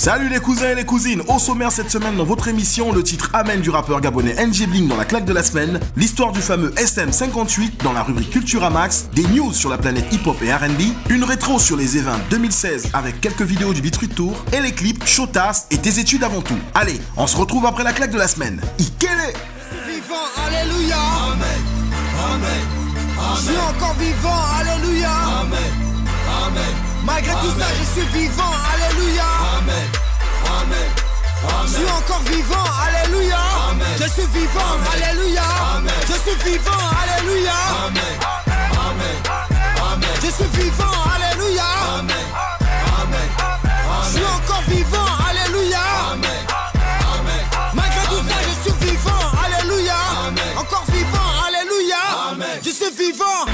Salut les cousins et les cousines, au sommaire cette semaine dans votre émission, le titre Amen du rappeur gabonais NG Bling dans la claque de la semaine, l'histoire du fameux SM58 dans la rubrique Cultura Max, des news sur la planète hip-hop et R&B, une rétro sur les events 2016 avec quelques vidéos du Beat Street Tour et les clips Chotas et tes études avant tout. Allez, on se retrouve après la claque de la semaine. Ikele! Vivant, alléluia. Amen, amen, amen. Je suis encore vivant, alléluia. Amen, amen. Malgré tout ça, je suis vivant, alléluia. Amen, amen, amen. Je suis encore vivant, alléluia. Amen. Je suis vivant, alléluia. Amen. Je suis vivant, alléluia. Amen, amen, amen. Je suis vivant, alléluia. Amen, amen, amen. Je suis encore vivant, alléluia. Amen, amen. Malgré tout ça, je suis vivant, alléluia. Amen. Encore vivant, alléluia. Amen. Je suis vivant.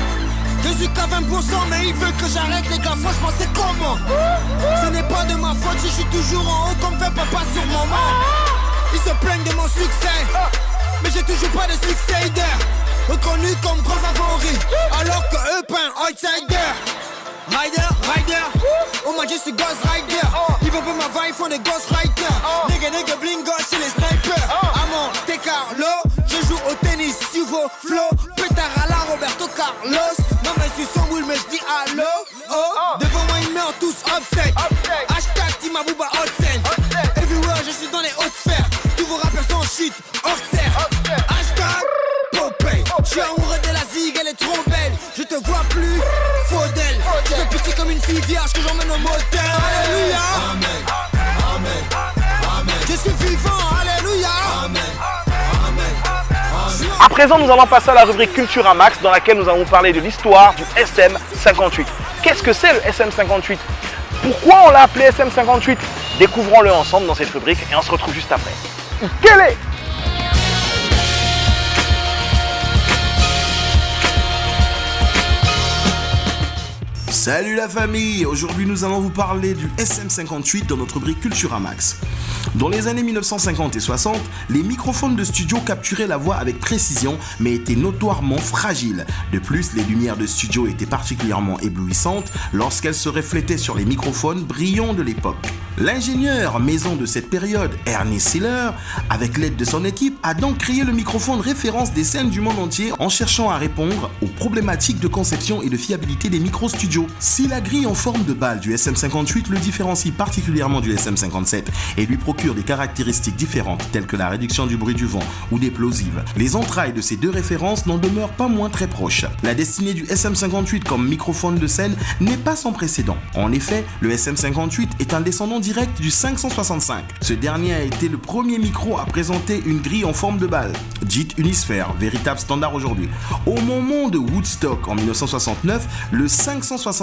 Je suis qu'à 20%, mais il veut que j'arrête les gars, franchement c'est comment? Ce n'est pas de ma faute, je suis toujours en haut comme fait papa sur maman. Ils se plaignent de mon succès, mais j'ai toujours pas de succéder. Reconnu comme gros favori, alors que eux peinent outsider. Rider, oh my je suis Ghost Rider. Ils veulent pas ma vibe, ils font des Ghost Rider. Nigga, bling, ghost, c'est les snipers. Amon, t'es Carlo, je joue au tennis, sur vos flow. Pétard à la Roberto Carlos. Non mais je suis son boule mais je dis allô. Oh, devant moi ils meurent tous upset. Hashtag Team Abouba Hotsen. Everywhere je suis dans les hautes sphères. Tous vos rappeurs sont shit, hors serre. Hashtag Popeye. Je suis amoureux de la zig, elle est trop belle. Je te vois plus, faux d'elle. Je te petit comme une fille vierge que j'emmène au motel. Alléluia. Amen, amen, amen. Je suis vivant, alléluia. Amen. À présent, nous allons passer à la rubrique Cultura Max dans laquelle nous allons parler de l'histoire du SM58. Qu'est-ce que c'est le SM58? Pourquoi on l'a appelé SM58? Découvrons-le ensemble dans cette rubrique et on se retrouve juste après. Quel est? Salut la famille, aujourd'hui nous allons vous parler du SM58 dans notre rubrique Cultura Max. Dans les années 1950 et 60, les microphones de studio capturaient la voix avec précision mais étaient notoirement fragiles. De plus, les lumières de studio étaient particulièrement éblouissantes lorsqu'elles se reflétaient sur les microphones brillants de l'époque. L'ingénieur maison de cette période, Ernie Siller, avec l'aide de son équipe, a donc créé le microphone référence des scènes du monde entier en cherchant à répondre aux problématiques de conception et de fiabilité des micro-studios. Si la grille en forme de balle du SM58 le différencie particulièrement du SM57 et lui procure des caractéristiques différentes telles que la réduction du bruit du vent ou des plosives, les entrailles de ces deux références n'en demeurent pas moins très proches. La destinée du SM58 comme microphone de scène n'est pas sans précédent. En effet, le SM58 est un descendant direct du 565. Ce dernier a été le premier micro à présenter une grille en forme de balle, dite unisphère, véritable standard aujourd'hui. Au moment de Woodstock en 1969, le 565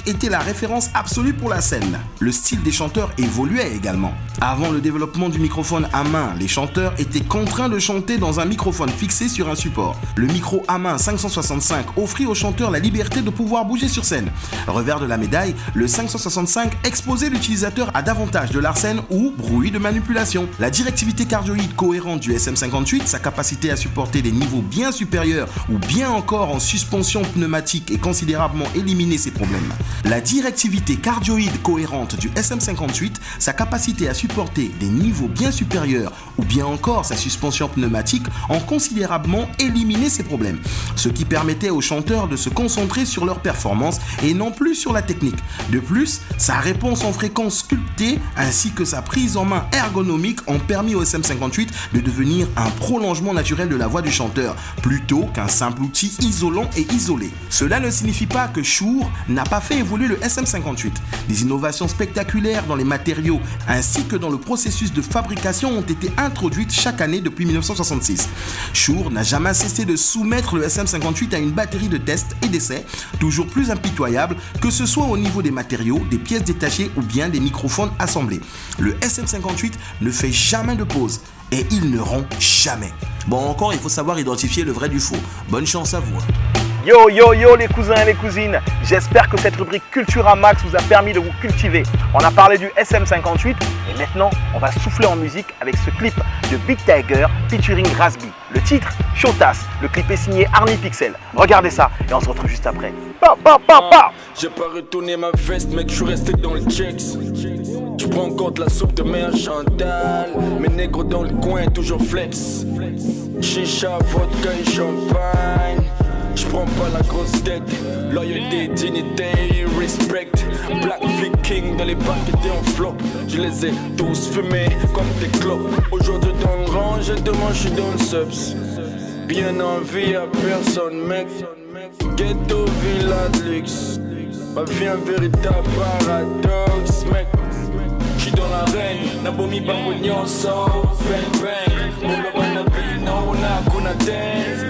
était la référence absolue pour la scène. Le style des chanteurs évoluait également. Avant le développement du microphone à main, les chanteurs étaient contraints de chanter dans un microphone fixé sur un support. Le micro à main 565 offrit aux chanteurs la liberté de pouvoir bouger sur scène. Revers de la médaille, le 565 exposait l'utilisateur à davantage de larcène ou bruit de manipulation. La directivité cardioïde cohérente du SM58, sa capacité à supporter des niveaux bien supérieurs ou bien encore en suspension pneumatique et considérablement éliminer ces problèmes. La directivité cardioïde cohérente du SM58, sa capacité à supporter des niveaux bien supérieurs ou bien encore sa suspension pneumatique en considérablement éliminer ces problèmes. Ce qui permettait aux chanteurs de se concentrer sur leur performance et non plus sur la technique. De plus, sa réponse en fréquence sculptée ainsi que sa prise en main ergonomique ont permis au SM58 de devenir un prolongement naturel de la voix du chanteur plutôt qu'un simple outil isolant et isolé. Cela ne signifie pas que Shure n'a pas fait évoluer le SM58. Des innovations spectaculaires dans les matériaux ainsi que dans le processus de fabrication ont été introduites chaque année depuis 1966. Shure n'a jamais cessé de soumettre le SM58 à une batterie de tests et d'essais toujours plus impitoyable, que ce soit au niveau des matériaux, des pièces détachées ou bien des microphones assemblés. Le SM58 ne fait jamais de pause et il ne rompt jamais. Bon, encore il faut savoir identifier le vrai du faux. Bonne chance à vous. Yo yo yo les cousins et les cousines, j'espère que cette rubrique Cultura Max vous a permis de vous cultiver. On a parlé du SM58 et maintenant on va souffler en musique avec ce clip de Big Tiger featuring Rasby. Le titre, Chotas, le clip est signé Army Pixel. Regardez ça et on se retrouve juste après. Pa, pa, pa, pa. J'ai pas retourné ma veste mec, je suis resté dans le checks. Je prends encore de la soupe de mer Chantal. Mes négros dans le coin toujours flex. Chicha, vodka et champagne. Je prends pas la grosse tête, loyauté, dignité, respect. Black Viking dans les bacs étaient en flop. Je les ai tous fumés comme des clopes. Aujourd'hui dans le range, demain je suis dans le subs. Rien envie à personne mec. Ghetto, villa de luxe. Ma vie un véritable paradoxe mec. J'suis dans l'arène, Nabomi Bambognon so bang bang. Molo Banabi, no na kuna dance.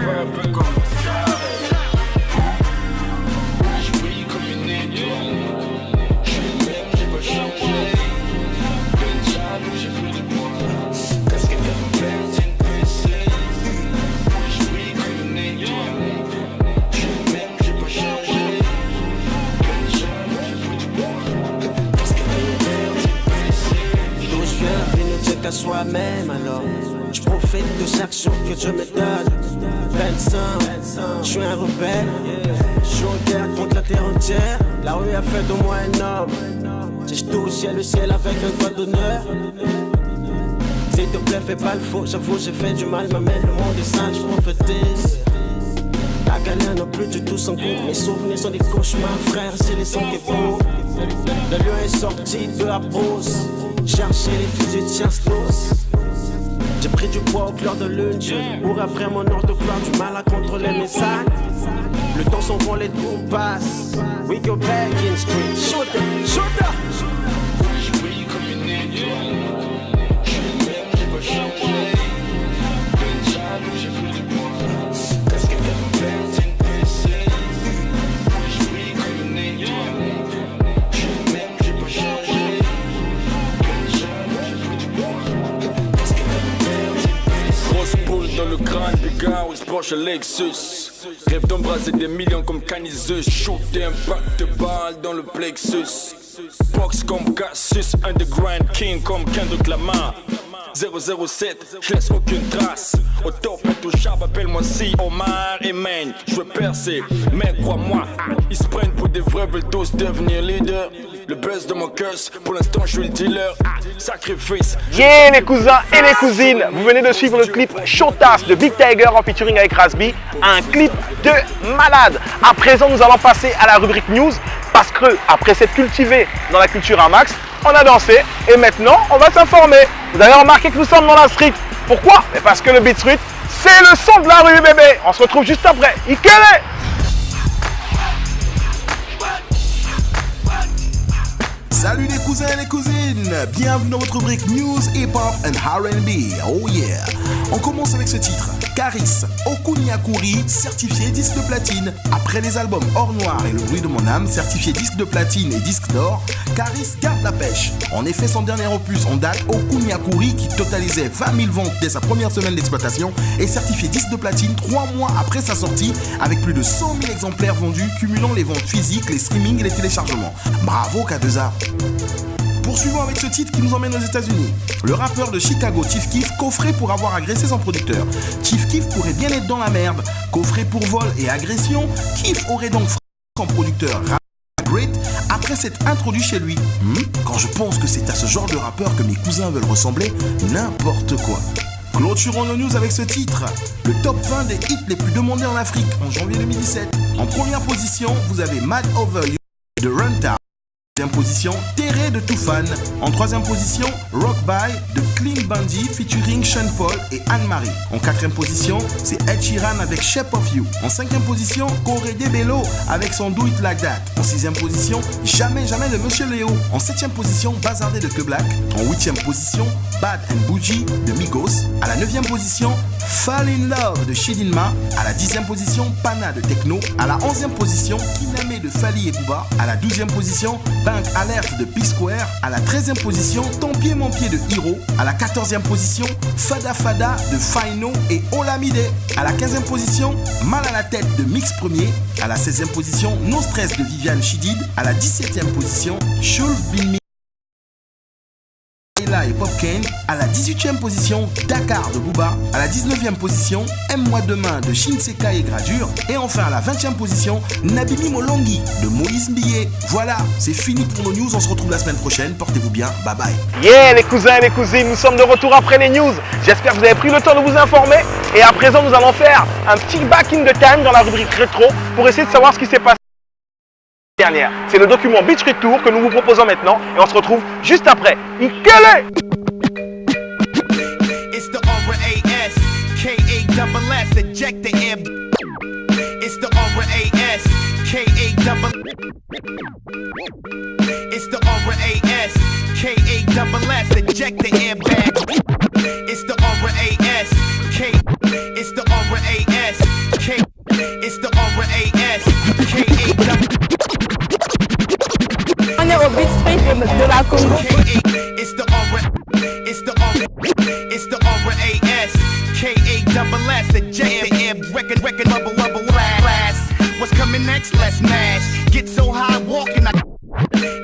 Un peu comme ça. Je brille comme une étoile. Je suis même, j'ai pas changé. Ben jaloux, j'ai plus de poids. Casquette à faire, une PC. Je brille comme une étoile. Je suis même, j'ai pas changé. Ben jaloux, j'ai plus de poids. Casquette à faire, une PC. D'où je viens, vie ne tient qu'à soi-même alors. Je profite de chaque jour que Dieu me donne. Je suis un rebelle. Je suis en guerre contre la terre entière. La rue a fait de moi un homme. Si je touche le ciel avec un doigt d'honneur. S'il te plaît, fais pas le faux. J'avoue, j'ai fait du mal, m'amène le monde est sale, je prophétise. La galère n'a plus du tout son goût. Mes souvenirs sont des cauchemars, frère, c'est les sons qui font. Le lion est sorti de la pause. Chercher les fusils de Chanclos. J'ai pris du poids au clair de lune. Je cours après mon ordre de gloire. Du mal à contrôler mes sacs. Le temps s'envole, les tours passent. We go back in street. Shooter, shooter. Je brille comme une étoile. Je suis même, j'ai pas changé. Ben jaloux, j'ai plus de poids. Casquette à faire, une PC. Je brille comme une étoile. Je suis même, j'ai pas changé. Ben jaloux, j'ai plus de poids. Casquette à faire, une PC. Grosse boule dans le crâne, Bigard, où je Porsche Lexus. Rêve d'embrasser des millions comme Canizeus. Shooter un pack de balles dans le plexus. Box comme Cassius, underground king comme Kendrick Lamar. 007, je laisse aucune trace. Au top intouchable, appelle-moi si Omar et Maine. Je veux percer, mais crois-moi, ils se prennent pour des vrais, veulent tous devenir leaders. Le buzz de mon curse, pour l'instant je suis le dealer. Sacrifice. Yeah les cousins et les cousines, vous venez de suivre le clip Chotas de Big Tiger en featuring avec Rasby. Un clip de malade. À présent nous allons passer à la rubrique news. Parce que après s'être cultivé dans la culture à max, on a dansé et maintenant on va s'informer. Vous avez remarqué que nous sommes dans la street. Pourquoi? Parce que le beat street, c'est le son de la rue bébé. On se retrouve juste après. Ikele! Salut les cousins et les cousines, bienvenue dans votre rubrique News, Hip Hop and R&B, oh yeah. On commence avec ce titre, Karis, Okunyakuri, certifié disque de platine. Après les albums Or Noir et Le Bruit de mon âme, certifié disque de platine et disque d'or, Karis garde la pêche. En effet, son dernier opus en date, Okunyakuri, qui totalisait 20 000 ventes dès sa première semaine d'exploitation, est certifié disque de platine 3 mois après sa sortie, avec plus de 100 000 exemplaires vendus, cumulant les ventes physiques, les streamings et les téléchargements. Bravo K2A. Poursuivons avec ce titre qui nous emmène aux États-Unis. Le rappeur de Chicago, Chief Keef, coffré pour avoir agressé son producteur. Chief Keef pourrait bien être dans la merde. Coffré pour vol et agression, Keef aurait donc frappé son producteur Great après s'être introduit chez lui. Quand je pense que c'est à ce genre de rappeur que mes cousins veulent ressembler, n'importe quoi. Clôturons nos news avec ce titre. Le top 20 des hits les plus demandés en Afrique en janvier 2017. En première position, vous avez Mad Over You de Runtown. En deuxième position, Terre de Toufan. En troisième position, Rock By de Clean Bandit featuring Sean Paul et Anne-Marie. En quatrième position, c'est Ed Sheeran avec Shape of You. En cinquième position, Corée Bello avec son Do It Like That. En sixième position, Jamais Jamais de Monsieur Léo. En septième position, Bazardé de Que Black. En huitième position, Bad and Bougie de Migos. À la neuvième position, Fall in Love de Chidinma. À la 10e position, Pana de Techno. À la 11e position, Kiname de Fali et Booba. À la 12e position, Bank Alert de P-Square. À la 13e position, Ton pied mon pied de Hiro. À la 14e position, Fada Fada de Faino et Olamide. À la 15e position, Mal à la tête de Mix Premier. À la 16e position, No Stress de Viviane Chidid. À la 17e position, Shulf Bin et Pop Kane. À la 18e position, Dakar de Booba. À la 19e position, Aime-moi demain de Shinseka et Gradure. Et enfin à la 20e position, Nabimi Molongi de Moïse Mbillet. Voilà, c'est fini pour nos news. On se retrouve la semaine prochaine. Portez-vous bien. Bye bye. Yeah les cousins et les cousines, nous sommes de retour après les news. J'espère que vous avez pris le temps de vous informer. Et à présent, nous allons faire un petit back in the time dans la rubrique rétro pour essayer de savoir ce qui s'est passé dernière. C'est le document Beat Street Tour que nous vous proposons maintenant et on se retrouve juste après. Ikele! It's the R-A-S, K-A-S-S, eject the air. It's the R-A-S, K-A-S-S. It's the R-A-S, K-A-S-S, eject the airbag. It's the R-A-S, K. It's the R-A-S, K. It's the R-A-S, K-A-S-S. On est au Beat Street de la Congo. It's the R-A-S, it's the R-A-S, K-A-S-S, eject the air. Record, bubble, blast. What's coming next? Let's mash. Get so high, walking.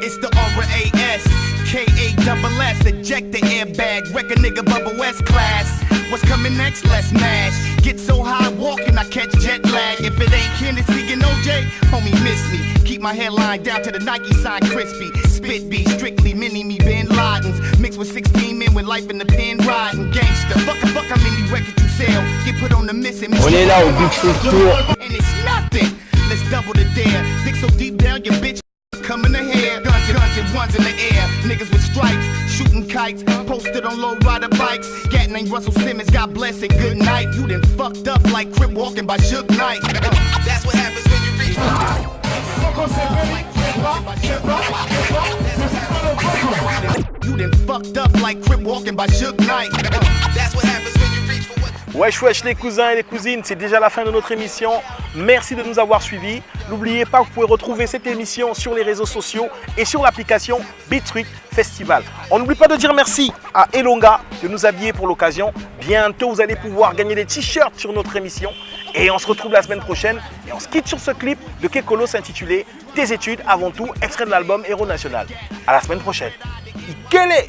It's the R-A-S, K-A-S-S, eject the airbag. Wreck a nigga bubble S class. What's coming next? Let's mash. Get so high, walking, I catch jet lag. If it ain't Hennessy and OJ, homie, miss me. Keep my hairline down to the Nike sign crispy. Spit beat, strictly mini-me Bin Ladens. Mixed with 16 men with life in the pen riding. Gangster, fuck, I'm in the record you sell. Get put on the missing. On est là au Beat Street Tour. And it's nothing. Let's double the dare. Dig so deep down, your bitch coming ahead. Guns and ones in the air. Niggas with stripes, shooting kites. Posted on low rider bikes. Gat named Russell Simmons, God bless it, good night. You done fucked up like Crip walking by Suge Knight. That's what happens when you reach. You done fucked up like Crip walking by Suge Knight. That's what happens when you reach for what. Wesh les cousins et les cousines, c'est déjà la fin de notre émission. Merci de nous avoir suivis. N'oubliez pas que vous pouvez retrouver cette émission sur les réseaux sociaux et sur l'application Beat Street Festival. On n'oublie pas de dire merci à Elonga de nous habiller pour l'occasion. Bientôt, vous allez pouvoir gagner des t-shirts sur notre émission. Et on se retrouve la semaine prochaine. Et on se quitte sur ce clip de Kekolo s'intitulé Tes études avant tout, extrait de l'album Héros National. À la semaine prochaine. Ikele!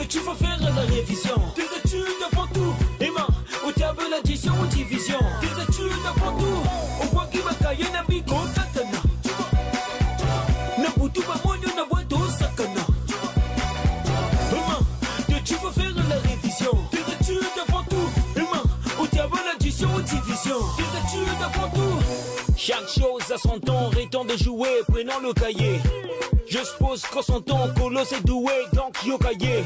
Tu vas faire la révision. Tes études avant tout. Emma, au diable l'addition ou division. Tes études avant tout. Au point qui va cailler n'a mis contatana. Nabutu va moigno na boito sakana. Emma, tu vas faire la révision. Tes études avant tout. Emma, au diable l'addition ou division. Tes études avant tout. Chaque chose a son temps, temps de jouer, prenons le cahier. Je suppose qu'en son temps, Colo c'est doué, donc yo cahier.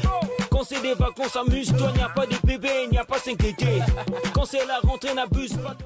Quand c'est des vacances, amuse-toi, n'y a pas de bébé, n'y a pas s'inquiéter. Quand c'est la rentrée, n'abuse pas.